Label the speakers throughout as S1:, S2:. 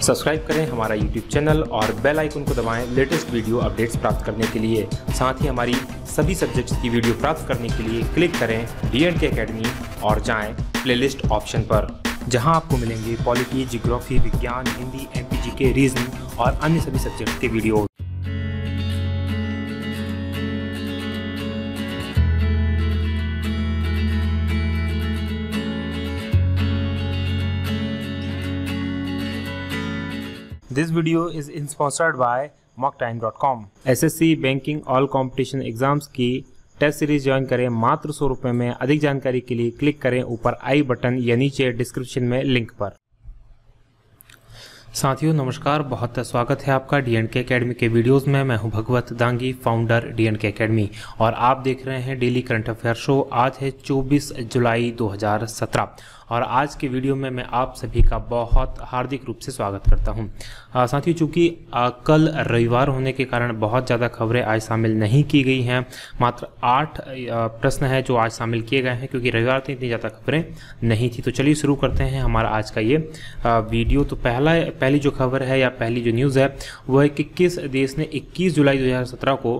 S1: Subscribe करें हमारा YouTube channel और बेल आइकन को दबाएं लेटेस्ट वीडियो अपडेट्स प्राप्त करने के लिए। साथ ही हमारी सभी सब्जेक्ट्स की वीडियो प्राप्त करने के लिए क्लिक करें D&K अकेडमी और जाएं प्लेलिस्ट ऑप्शन पर, जहां आपको मिलेंगे पॉलिटी, जियोग्राफी, विज्ञान, हिंदी, MPGK, रीजनिंग और अन्य सभी सब्जेक्ट्स के video. This video is sponsored by mocktime.com। SSC banking all competition exams की टेस्ट सीरीज ज्वाइन करें मात्र 100 रुपये में। अधिक जानकारी के लिए क्लिक करें ऊपर आई बटन या नीचे डिस्क्रिप्शन में लिंक पर। साथियों नमस्कार, बहुत स्वागत है आपका D&K अकेडमी के वीडियोस में। मैं हूं भगवत दांगी, फाउंडर D&K अकेडमी, और आप देख रहे हैं डेली करंट अफेयर शो। आज है 24 जुलाई 2017 और आज के वीडियो में मैं आप सभी का बहुत हार्दिक रूप से स्वागत करता हूं। साथियों, चूँकि कल रविवार होने के कारण बहुत ज़्यादा खबरें आज शामिल नहीं की गई हैं। मात्र 8 प्रश्न हैं जो आज शामिल किए गए हैं, क्योंकि रविवार तो इतनी ज़्यादा खबरें नहीं थी। तो चलिए शुरू करते हैं हमारा आज का ये वीडियो। तो पहली जो खबर है या पहली जो न्यूज़ है वो है कि किस देश ने 21 जुलाई 2017 को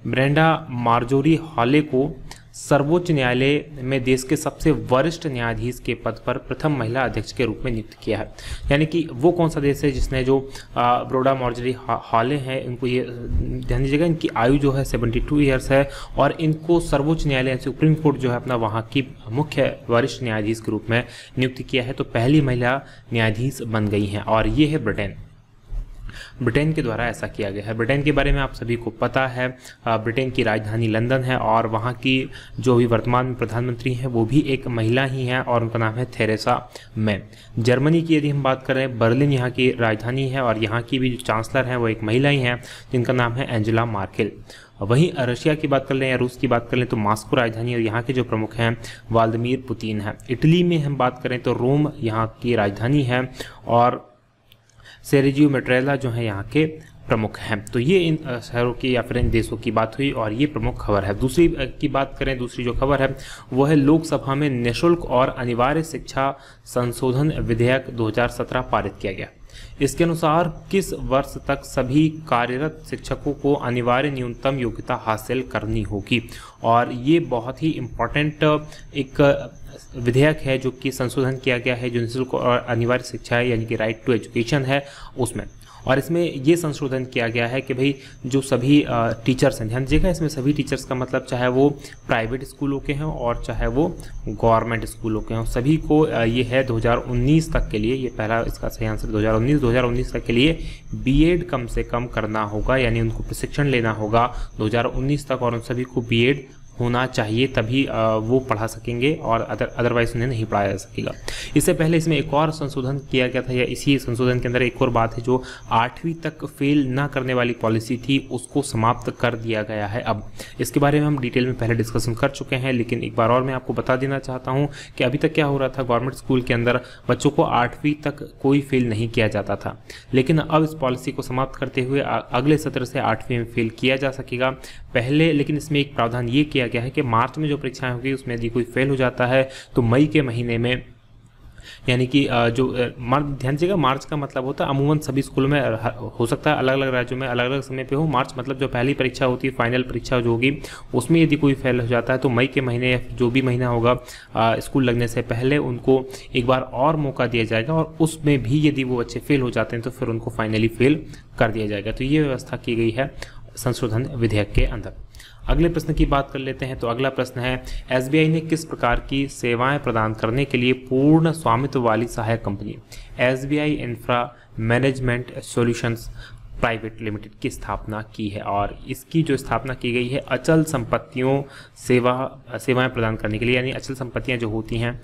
S1: ब्रेंडा मार्जोरी हॉले को सर्वोच्च न्यायालय में देश के सबसे वरिष्ठ न्यायाधीश के पद पर प्रथम महिला अध्यक्ष के रूप में नियुक्त किया है। यानी कि वो कौन सा देश है जिसने जो ब्रोडा मार्जोरी हॉले हैं, इनको ये ध्यान दीजिएगा, इनकी आयु जो है 72 ईयर्स है और इनको सर्वोच्च न्यायालय सुप्रीम कोर्ट जो है अपना वहाँ की मुख्य वरिष्ठ न्यायाधीश के रूप में नियुक्त किया है। तो पहली महिला न्यायाधीश बन गई हैं और ये है ब्रिटेन के द्वारा ऐसा किया गया है। ब्रिटेन के बारे में आप सभी को पता है, ब्रिटेन की राजधानी लंदन है और वहाँ की जो भी वर्तमान प्रधानमंत्री हैं वो भी एक महिला ही हैं और उनका नाम है थेरेसा मे। जर्मनी की यदि हम बात करें, बर्लिन यहाँ की राजधानी है और यहाँ की भी जो चांसलर हैं वो एक महिला ही हैं जिनका नाम है एंजेला मार्केल। वहीं रशिया की बात कर लें या रूस की बात कर लें तो मॉस्को राजधानी और यहाँ के जो प्रमुख हैं व्लादिमीर पुतिन है। इटली में हम बात करें तो रोम यहाँ की राजधानी है और सेरेजियो मेट्रेला जो है यहाँ के प्रमुख हैं। तो ये इन शहरों की या फिर इन देशों की बात हुई और ये प्रमुख खबर है। दूसरी की बात करें, दूसरी जो खबर है वो है लोकसभा में निःशुल्क और अनिवार्य शिक्षा संशोधन विधेयक 2017 पारित किया गया। इसके अनुसार किस वर्ष तक सभी कार्यरत शिक्षकों को अनिवार्य न्यूनतम योग्यता हासिल करनी होगी। और ये बहुत ही इम्पोर्टेंट एक विधेयक है जो कि संशोधन किया गया है, जो निःशुल्क और अनिवार्य शिक्षा है यानी कि राइट टू एजुकेशन है उसमें। और इसमें ये संशोधन किया गया है कि भाई जो सभी टीचर्स हैं, ध्यान दीजिएगा, इसमें सभी टीचर्स का मतलब चाहे वो प्राइवेट स्कूलों के हों और चाहे वो गवर्नमेंट स्कूलों के हों, सभी को ये है 2019 तक के लिए, ये पहला इसका सही आंसर 2019 तक के लिए B.Ed कम से कम करना होगा, यानी उनको प्रशिक्षण लेना होगा 2019 तक और उन सभी को B.Ed होना चाहिए, तभी वो पढ़ा सकेंगे और अदरवाइज उन्हें नहीं पढ़ाया जा सकेगा। इससे पहले इसमें एक और संशोधन किया गया था, या इसी संशोधन के अंदर एक और बात है, जो 8वीं तक फेल ना करने वाली पॉलिसी थी उसको समाप्त कर दिया गया है। अब इसके बारे में हम डिटेल में पहले डिस्कशन कर चुके हैं, लेकिन एक बार और मैं आपको बता देना चाहता हूँ कि अभी तक क्या हो रहा था, गवर्नमेंट स्कूल के अंदर बच्चों को 8वीं तक कोई फेल नहीं किया जाता था, लेकिन अब इस पॉलिसी को समाप्त करते हुए अगले सत्र से 8वीं में फेल किया जा सकेगा पहले। लेकिन इसमें एक प्रावधान ये किया गया है कि मार्च में जो परीक्षाएं होगी उसमें यदि कोई फेल हो जाता है तो मई के महीने में, यानी कि जो ध्यान दीजिएगा, मार्च का मतलब होता है अमूमन सभी स्कूलों में हो सकता है, अलग अलग राज्यों में अलग अलग समय पे हो। मार्च मतलब जो पहली परीक्षा होती है, फाइनल परीक्षा जो होगी, उसमें यदि कोई फेल हो जाता है तो मई के महीने या जो भी महीना होगा स्कूल लगने से पहले उनको एक बार और मौका दिया जाएगा और उसमें भी यदि वो बच्चे फेल हो जाते हैं तो फिर उनको फाइनली फेल कर दिया जाएगा। तो ये व्यवस्था की गई है संशोधन विधेयक के अंदर। अगले प्रश्न की बात कर लेते हैं। तो अगला प्रश्न है, SBI ने किस प्रकार की सेवाएं प्रदान करने के लिए पूर्ण स्वामित्व वाली सहायक company SBI infra management solutions private limited की स्थापना की है। और इसकी जो स्थापना की गई है अचल संपत्तियों सेवाएं प्रदान करने के लिए, यानी अचल संपत्तियां जो होती हैं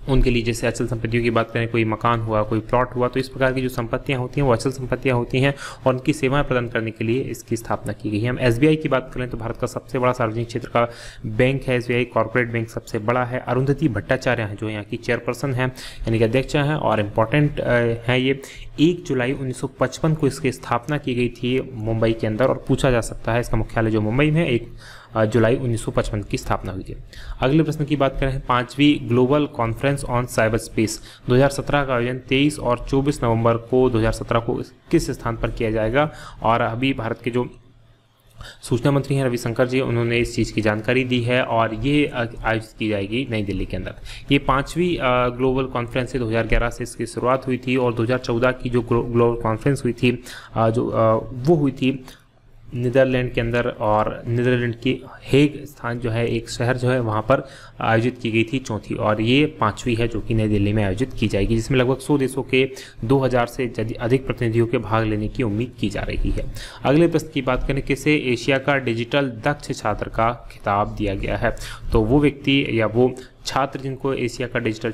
S1: उनके लिए, जैसे अचल संपत्तियों की बात करें, कोई मकान हुआ, कोई प्लॉट हुआ, तो इस प्रकार की जो संपत्तियां होती हैं वो अचल संपत्तियां होती हैं और उनकी सेवाएं प्रदान करने के लिए इसकी स्थापना की गई है। हम SBI की बात करें तो भारत का सबसे बड़ा सार्वजनिक क्षेत्र का बैंक है SBI, कॉर्पोरेट बैंक सबसे बड़ा है। अरुंधति भट्टाचार्य हैं जो यहाँ की चेयरपर्सन हैं, यानी कि अध्यक्ष हैं और इम्पॉर्टेंट है ये। 1 जुलाई 1955 को इसकी स्थापना की गई थी मुंबई के अंदर और पूछा जा सकता है, इसका मुख्यालय जो मुंबई में, एक जुलाई 1955 की स्थापना हुई थी। अगले प्रश्न की बात करें, 5वीं global conference on cyberspace 2017 का आयोजन 23 और 24 नवंबर को 2017 को किस स्थान पर किया जाएगा। और अभी भारत के जो सूचना मंत्री हैं रविशंकर जी, उन्होंने इस चीज़ की जानकारी दी है और ये आयोजित की जाएगी नई दिल्ली के अंदर। ये 5वीं ग्लोबल कॉन्फ्रेंस 2011 से इसकी शुरुआत हुई थी और 2014 की जो ग्लोबल कॉन्फ्रेंस हुई थी वो हुई थी नीदरलैंड के अंदर, और नीदरलैंड की हेग स्थान जो है, एक शहर जो है, वहाँ पर आयोजित की गई थी चौथी, और ये 5वीं है जो कि नई दिल्ली में आयोजित की जाएगी, जिसमें लगभग 100 देशों के 2000 से अधिक प्रतिनिधियों के भाग लेने की उम्मीद की जा रही है। अगले प्रश्न की बात करें, किसे एशिया का डिजिटल दक्ष छात्र का खिताब दिया गया है। तो वो व्यक्ति या वो छात्र जिनको एशिया का डिजिटल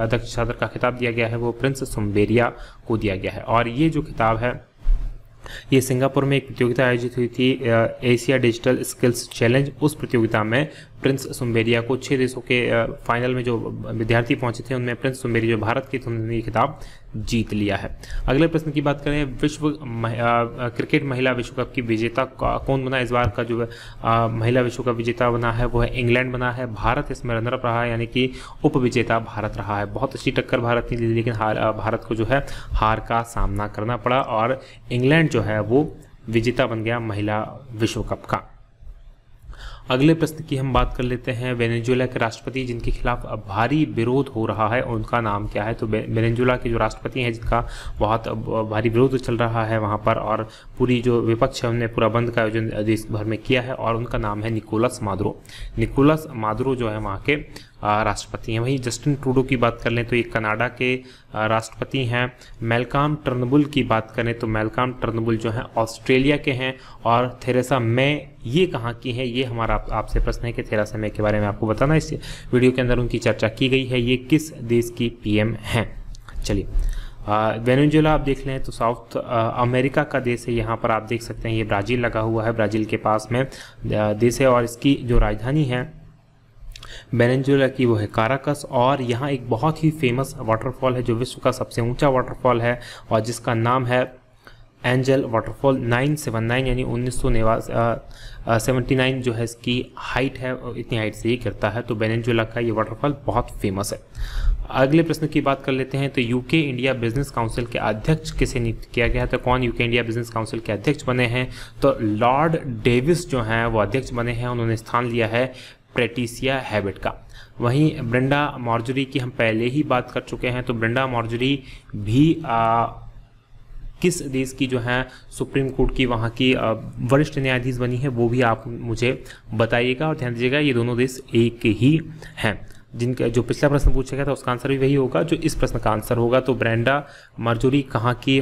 S1: दक्ष छात्र का खिताब दिया गया है वो प्रिंस सुम्बेरिया को दिया गया है। और ये जो खिताब है ये सिंगापुर में एक प्रतियोगिता आयोजित हुई थी, एशिया डिजिटल स्किल्स चैलेंज। उस प्रतियोगिता में प्रिंस सुम्बेरिया को 6 देशों के फाइनल में जो विद्यार्थी पहुंचे थे उनमें प्रिंस सुम्बेरिया जो भारत के थे उन्होंने ये खिताब जीत लिया है। अगले प्रश्न की बात करें, क्रिकेट महिला विश्व कप की विजेता कौन बना। इस बार का जो महिला विश्व कप विजेता बना है वो है इंग्लैंड बना है। भारत इसमें रनर अप रहा है, यानी कि उप विजेता भारत रहा है। बहुत अच्छी टक्कर भारत ने ली, लेकिन भारत को जो है हार का सामना करना पड़ा और इंग्लैंड जो है वो विजेता बन गया महिला विश्व कप का। अगले प्रश्न की हम बात कर लेते हैं, वेनेजुएला के राष्ट्रपति जिनके खिलाफ भारी विरोध हो रहा है उनका नाम क्या है। तो वेनेजुएला के जो राष्ट्रपति हैं जिनका बहुत भारी विरोध चल रहा है वहां पर, और पूरी जो विपक्ष है उन्होंने पूरा बंद का आयोजन देश भर में किया है, और उनका नाम है निकोलस मादुरो। निकोलस मादुरो जो है वहाँ के राष्ट्रपति हैं। वहीं जस्टिन ट्रूडो की बात कर लें तो ये कनाडा के राष्ट्रपति हैं। मैल्कम टर्नबुल की बात करें तो मैल्कम टर्नबुल जो हैं ऑस्ट्रेलिया के हैं। और थेरेसा मे ये कहाँ की है, ये हमारा आपसे प्रश्न है कि थेरेसा मे के बारे में आपको बताना। इस वीडियो के अंदर उनकी चर्चा की गई है। ये किस देश की पीएम हैं। चलिए, वेनेजुएला आप देख लें तो साउथ अमेरिका का देश है। यहाँ पर आप देख सकते हैं ये ब्राज़ील लगा हुआ है, ब्राज़ील के पास में देश है, और इसकी जो राजधानी है वेनेजुएला की वो है काराकस। और यहाँ एक बहुत ही फेमस वाटरफॉल है जो विश्व का सबसे ऊंचा वाटरफॉल है और जिसका नाम है एंजल वाटरफॉल 979, यानी 1979 जो है इसकी हाइट है, इतनी हाइट से ये गिरता है। तो वेनेजुएला का ये वाटरफॉल बहुत फेमस है। अगले प्रश्न की बात कर लेते हैं, तो यूके इंडिया बिजनेस काउंसिल के अध्यक्ष किसे नियुक्त किया गया है। तो कौन यूके इंडिया बिजनेस काउंसिल के अध्यक्ष बने हैं। तो लॉर्ड डेविस जो हैं वो अध्यक्ष बने हैं, उन्होंने स्थान लिया है पैट्रिसिया हैबिट का। वहीं ब्रेंडा मार्जरी की हम पहले ही बात कर चुके हैं। तो ब्रेंडा मार्जरी भी किस देश की जो है सुप्रीम कोर्ट की वहाँ की वरिष्ठ न्यायाधीश बनी है, वो भी आप मुझे बताइएगा। और ध्यान दीजिएगा ये दोनों देश एक ही हैं। जिनका जो पिछला प्रश्न पूछा गया था उसका आंसर भी वही होगा जो इस प्रश्न का आंसर होगा। तो ब्रेंडा मार्जरी कहाँ की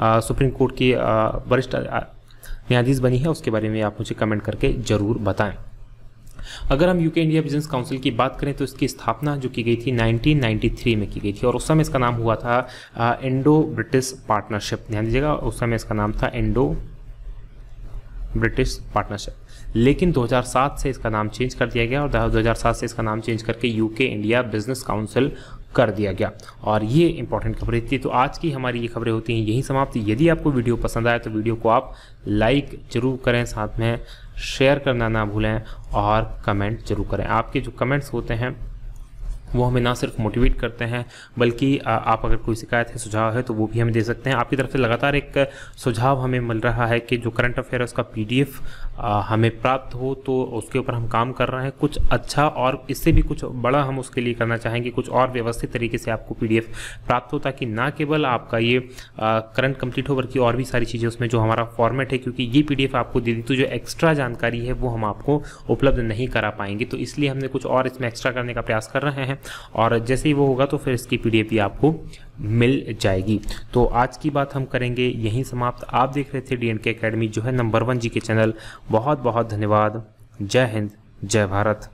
S1: सुप्रीम कोर्ट की वरिष्ठ न्यायाधीश बनी है उसके बारे में आप मुझे कमेंट करके ज़रूर बताएं। अगर हम यूके इंडिया बिजनेस काउंसिल की बात करें तो इसकी स्थापना जो की गई थी 1993 में की गई थी, और उस समय इसका नाम हुआ था इंडो ब्रिटिश पार्टनरशिप। ध्यान दीजिएगा उस समय इसका नाम था इंडो ब्रिटिश पार्टनरशिप। लेकिन 2007 से इसका नाम चेंज कर दिया गया और 2007 से इसका नाम चेंज करके यूके इंडिया बिजनेस काउंसिल कर दिया गया। और ये इंपॉर्टेंट खबरें थी। तो आज की हमारी ये खबरें होती हैं यही समाप्त। यदि आपको वीडियो पसंद आए तो वीडियो को आप लाइक जरूर करें, साथ में शेयर करना ना भूलें और कमेंट जरूर करें। आपके जो कमेंट्स होते हैं वो हमें ना सिर्फ मोटिवेट करते हैं बल्कि आप अगर कोई शिकायत है, सुझाव है तो वो भी हमें दे सकते हैं। आपकी तरफ से लगातार एक सुझाव हमें मिल रहा है कि जो करंट अफेयर है उसका PDF हमें प्राप्त हो, तो उसके ऊपर हम काम कर रहे हैं। कुछ अच्छा और इससे भी कुछ बड़ा हम उसके लिए करना चाहेंगे, कुछ और व्यवस्थित तरीके से आपको PDF प्राप्त हो, ताकि ना केवल आपका ये करंट कंप्लीट हो बल्कि और भी सारी चीज़ें उसमें जो हमारा फॉर्मेट है, क्योंकि ये PDF आपको दे दी तो जो एक्स्ट्रा जानकारी है वो हम आपको उपलब्ध नहीं करा पाएंगे। तो इसलिए हमने कुछ और इसमें एक्स्ट्रा करने का प्रयास कर रहे हैं, और जैसे ही वो होगा तो फिर इसकी PDF भी आपको मिल जाएगी। तो आज की बात हम करेंगे यहीं समाप्त। आप देख रहे थे DNK एकेडमी जो है नंबर 1 GK चैनल। बहुत बहुत धन्यवाद। जय हिंद, जय भारत।